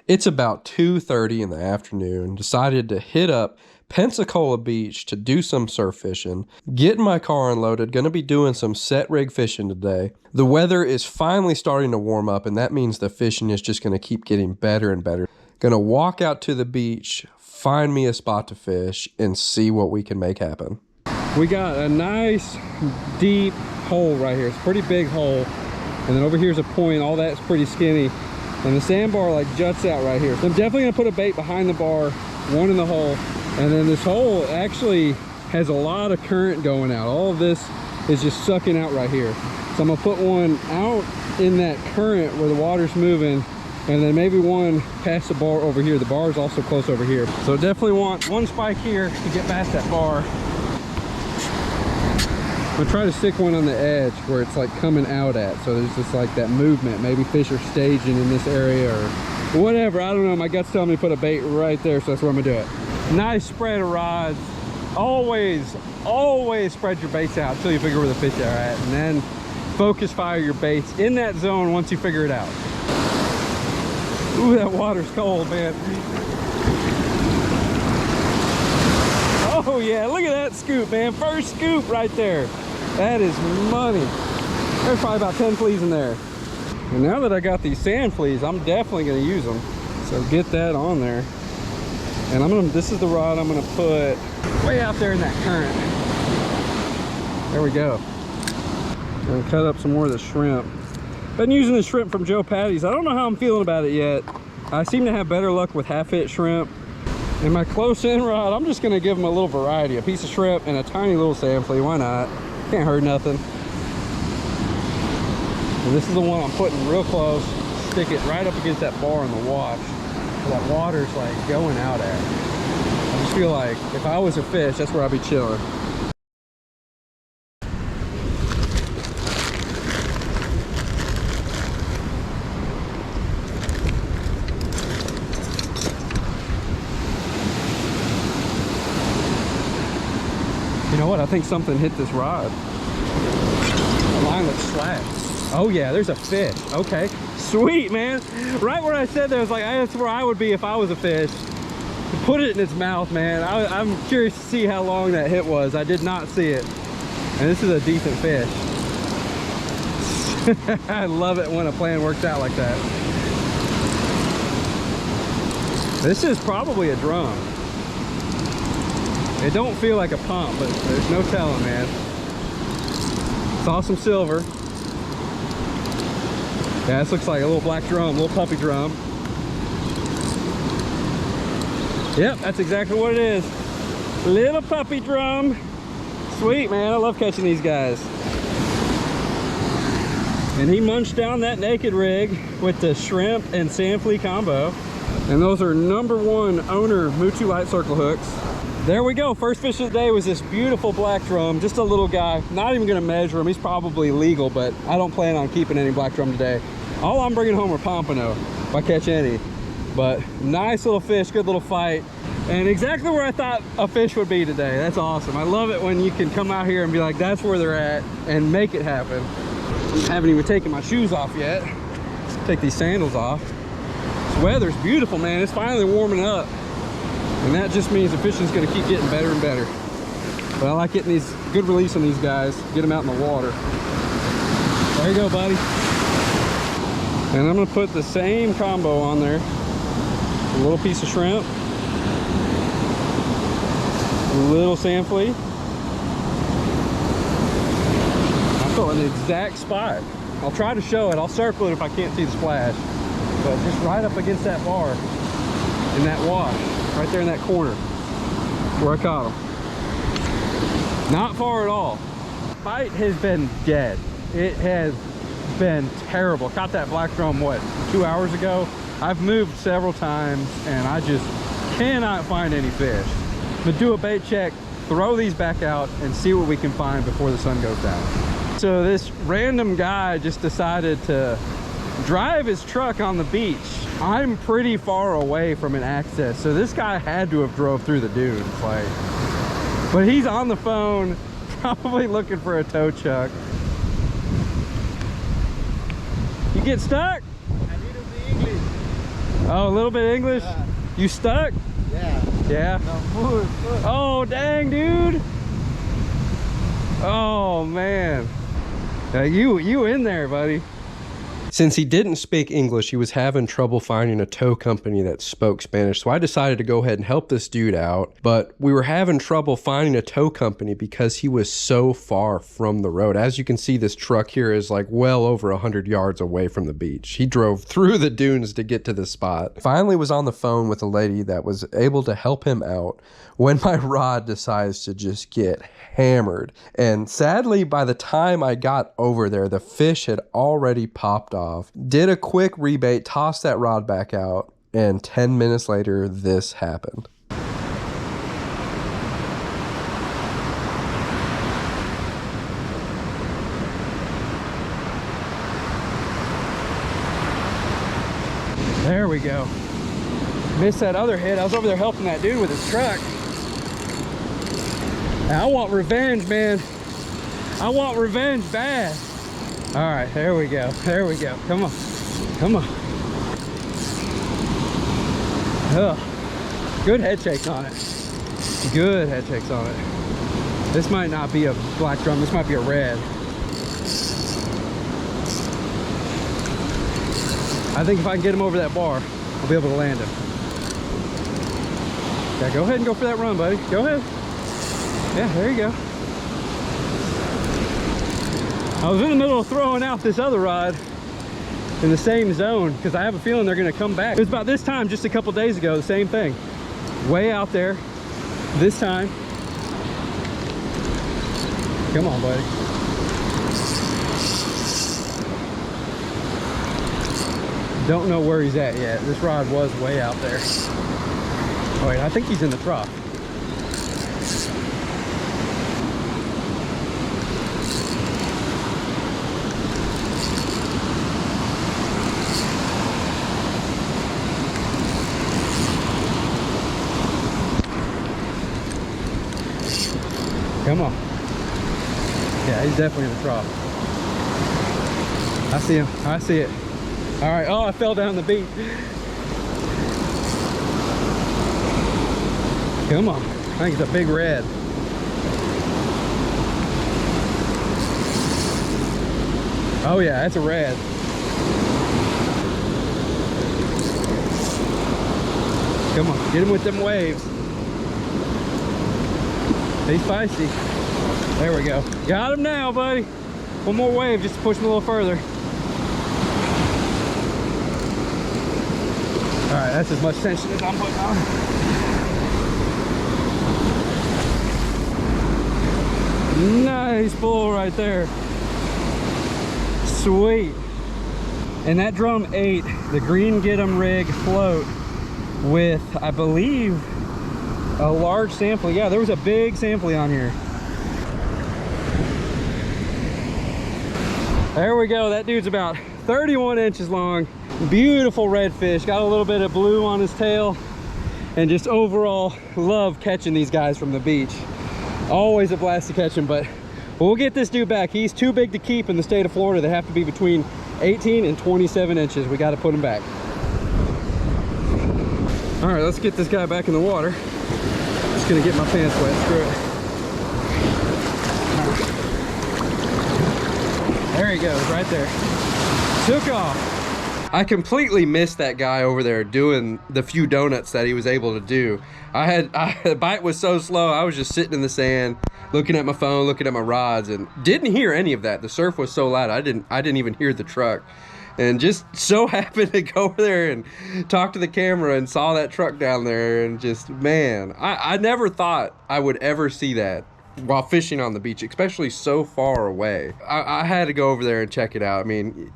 It's about 2:30 in the afternoon. Decided to hit up Pensacola Beach to do some surf fishing. Getting my car unloaded. Gonna be doing some set rig fishing today. The weather is finally starting to warm up, and that means the fishing is just gonna keep getting better and better. Gonna walk out to the beach, find me a spot to fish, and see what we can make happen. We got a nice deep hole right here. It's a pretty big hole. And then over here's a point. All that's pretty skinny. And the sandbar like juts out right here. So I'm definitely gonna put a bait behind the bar, one in the hole. And then this hole actually has a lot of current going out. All of this is just sucking out right here. So I'm gonna put one out in that current where the water's moving, and then maybe one past the bar over here. The bar is also close over here. So definitely want one spike here to get past that bar. I'm gonna try to stick one on the edge where it's like coming out at. So there's just like that movement. Maybe fish are staging in this area or whatever. I don't know. My gut's telling me to put a bait right there. So that's where I'm gonna do it. Nice spread of rods. Always spread your baits out until you figure where the fish are at. And then focus fire your baits in that zone once you figure it out. Ooh, that water's cold, man. Oh yeah, look at that scoop, man. First scoop right there. That is money. There's probably about 10 fleas in there. And now that I got these sand fleas, I'm definitely gonna use them. So get that on there. And this is the rod I'm gonna put way out there in that current. There we go. I'm gonna cut up some more of the shrimp. Been using the shrimp from Joe Patty's. I don't know how I'm feeling about it yet. I seem to have better luck with half-hit shrimp. And my close-in rod, I'm just gonna give them a little variety. A piece of shrimp and a tiny little sand flea, why not? Can't hurt nothing. And this is the one I'm putting real close. Stick it right up against that bar in the wash. That water's like going out at. I just feel like if I was a fish, that's where I'd be chilling. You know what? I think something hit this rod. The line looks slack. Oh yeah, there's a fish. Okay, sweet, man. Right where I said there, I was like, that's where I would be if I was a fish. Put it in its mouth, man. I'm curious to see how long that hit was. I did not see it. And this is a decent fish. I love it when a plan works out like that. This is probably a drum. It don't feel like a pump, but there's no telling, man. Saw some silver. Yeah, this looks like a little black drum, little puppy drum. Yep, that's exactly what it is. Little puppy drum. Sweet, man. I love catching these guys. And he munched down that naked rig with the shrimp and sand flea combo. And those are #1 owner Mutu light circle hooks. There we go. First fish of the day was this beautiful black drum. Just a little guy. Not even going to measure him. He's probably legal, but I don't plan on keeping any black drum today. All I'm bringing home are Pompano, if I catch any. But nice little fish, good little fight. And exactly where I thought a fish would be today. That's awesome. I love it when you can come out here and be like, that's where they're at, and make it happen. I haven't even taken my shoes off yet. Take these sandals off. This weather's beautiful, man. It's finally warming up. And that just means the fishing's gonna keep getting better and better. But I like getting these good release on these guys, get them out in the water. There you go, buddy. And I'm gonna put the same combo on there. A little piece of shrimp, a little sand flea. I feel an exact spot. I'll try to show it. I'll circle it if I can't see the splash. But just right up against that bar in that wash. Right there in that corner where I caught him. Not far at all. Fight has been dead. It has been terrible. Caught that black drum, what, 2 hours ago? I've moved several times and I just cannot find any fish. I'm gonna do a bait check, throw these back out and see what we can find before the sun goes down. So this random guy just decided to drive his truck on the beach. I'm pretty far away from an access, so this guy had to have drove through the dunes, like. But he's on the phone, probably looking for a tow truck. You get stuck? A little bit English. Oh, a little bit English? You stuck? Yeah. Yeah? No, Oh, dang, dude. Oh, man. You in there, buddy. Since he didn't speak English, he was having trouble finding a tow company that spoke Spanish. So I decided to go ahead and help this dude out. But we were having trouble finding a tow company because he was so far from the road. As you can see, this truck here is like well over 100 yards away from the beach. He drove through the dunes to get to this spot. Finally was on the phone with a lady that was able to help him out when my rod decides to just get hammered. And sadly, by the time I got over there, the fish had already popped off. Did a quick rebait, tossed that rod back out, and 10 minutes later, this happened. There we go. Missed that other hit. I was over there helping that dude with his truck. I want revenge, man. I want revenge bad. All right, there we go. There we go. Come on. Come on. Ugh. Good head shakes on it. Good head shakes on it. This might not be a black drum. This might be a red. I think if I can get him over that bar, I'll be able to land him. Yeah, go ahead and go for that run, buddy. Go ahead. Yeah, there you go. I was in the middle of throwing out this other rod in the same zone because I have a feeling they're going to come back. It was about this time just a couple days ago, the same thing. Way out there this time. Come on, buddy. Don't know where he's at yet. This rod was way out there. Oh wait, I think he's in the trough. Come on. Yeah, he's definitely in the trough. I see him. I see it. All right. Oh, I fell down the beach. Come on. I think it's a big red. Oh yeah, that's a red. Come on, get him with them waves. He's feisty. There we go. Got him now, buddy. One more wave just to push him a little further. All right, that's as much tension as I'm putting on. Nice pull right there. Sweet. And that drum ate the green get 'em rig float with, I believe, a large Sandflea. Yeah, there was a big Sandflea on here. There we go. That dude's about 31 inches long. Beautiful red fish. Got a little bit of blue on his tail. And just overall love catching these guys from the beach. Always a blast to catch him, but we'll get this dude back. He's too big to keep in the state of Florida. They have to be between 18 and 27 inches. We got to put him back. All right, let's get this guy back in the water. Just gonna get my pants wet. Screw it. There he goes, right there. Took off. I completely missed that guy over there doing the few donuts that he was able to do. The bite was so slow, I was just sitting in the sand, looking at my phone, looking at my rods, and didn't hear any of that. The surf was so loud, I didn't even hear the truck. And just so happened to go over there and talk to the camera and saw that truck down there, and just, man, I never thought I would ever see that while fishing on the beach, especially so far away. I had to go over there and check it out. I mean,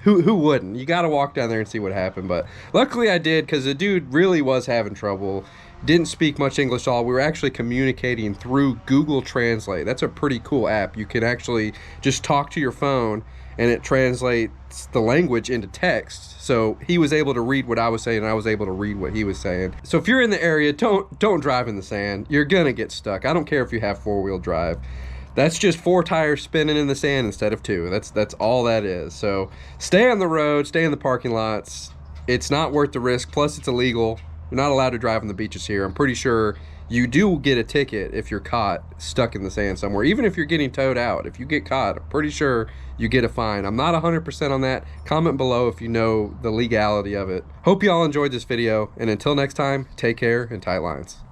who wouldn't? You got to walk down there and see what happened. But luckily I did, because the dude really was having trouble. Didn't speak much English at all. We were actually communicating through Google Translate. That's a pretty cool app. You can actually just talk to your phone and it translates the language into text. So he was able to read what I was saying and I was able to read what he was saying. So if you're in the area, don't drive in the sand. You're gonna get stuck. I don't care if you have four-wheel drive. That's just 4 tires spinning in the sand instead of 2. That's all that is. So stay on the road, stay in the parking lots, it's not worth the risk. Plus it's illegal. You're not allowed to drive on the beaches here. I'm pretty sure you do get a ticket if you're caught stuck in the sand somewhere. Even if you're getting towed out, if you get caught, I'm pretty sure you get a fine. I'm not 100% on that. Comment below if you know the legality of it. Hope you all enjoyed this video, and until next time, take care and tight lines.